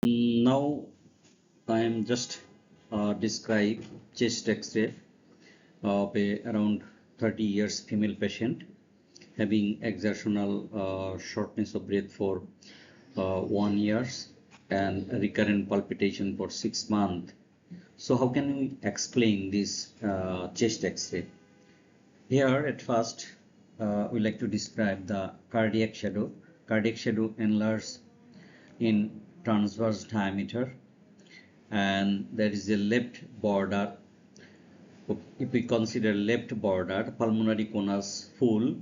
Now I am just describe chest X-ray of a around 30 years female patient having exertional shortness of breath for 1 year and recurrent palpitation for 6 months. So how can we explain this chest X-ray? Here at first we like to describe the cardiac shadow. Cardiac shadow enlarged in transverse diameter, and there is a left border. If we consider left border, pulmonary conus full,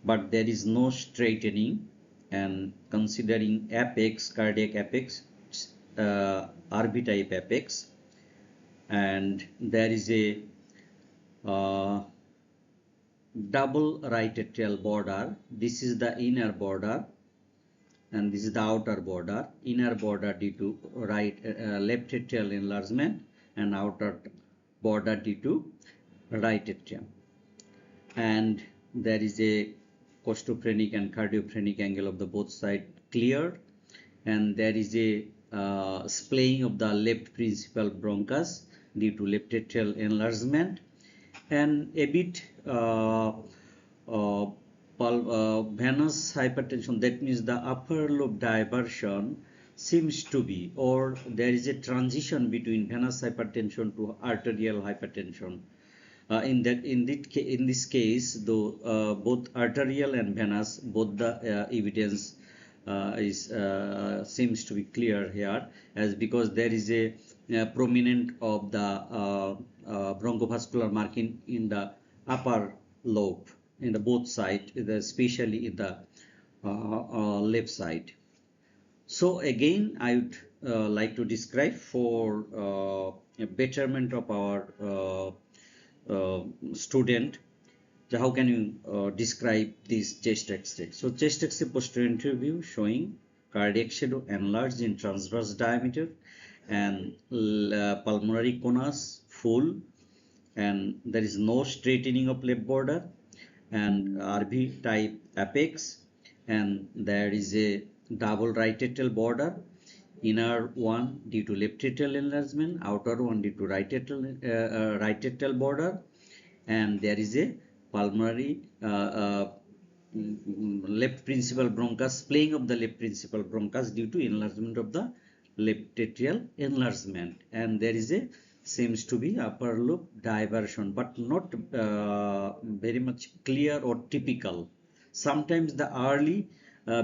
but there is no straightening, and considering apex, cardiac apex, RV type apex, and there is a double right atrial border. This is the inner border and this is the outer border. Inner border due to left atrial enlargement and outer border due to right atrium. And there is a costophrenic and cardiophrenic angle of the both side cleared, and there is a splaying of the left principal bronchus due to left atrial enlargement, and a bit venous hypertension. That means the upper lobe diversion seems to be, or there is a transition between venous hypertension to arterial hypertension. In this case, though both arterial and venous, both the evidence seems to be clear here, as because there is a prominent of the bronchosvascular marking in the upper lobe in the both side, especially in the left side. So again, I would like to describe for a betterment of our student, how can you describe this chest X-ray? So chest X-ray posterior view showing cardiac shadow enlarged in transverse diameter and pulmonary conus full, and there is no straightening of left border and RV type apex, and there is a double right atrial border, inner one due to left atrial enlargement, outer one due to right atrial border, and there is a pulmonary left principal bronchus, splaying of the left principal bronchus due to enlargement of the left atrial enlargement, and there is a seems to be upper lobe diversion, but not very much clear or typical. Sometimes the early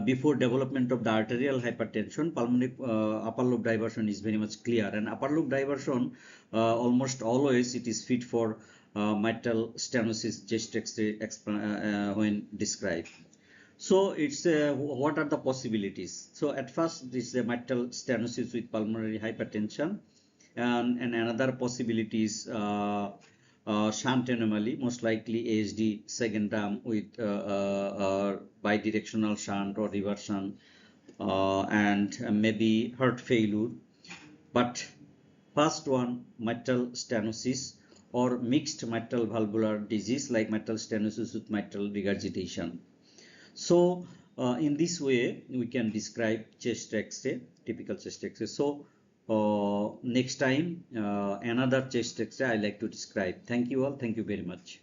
before development of the arterial hypertension, pulmonary upper lobe diversion is very much clear, and upper lobe diversion almost always it is fit for mitral stenosis chest X-ray when described. So it's what are the possibilities? So at first this is a mitral stenosis with pulmonary hypertension, and another possibility is shunt anomaly, most likely ASD second term with bidirectional shunt or reversion, and maybe heart failure. But first one, mitral stenosis or mixed mitral valvular disease like mitral stenosis with mitral regurgitation. So in this way we can describe chest X-ray, typical chest X-ray. So next time another chest X-ray I like to describe. Thank you all. Thank you very much.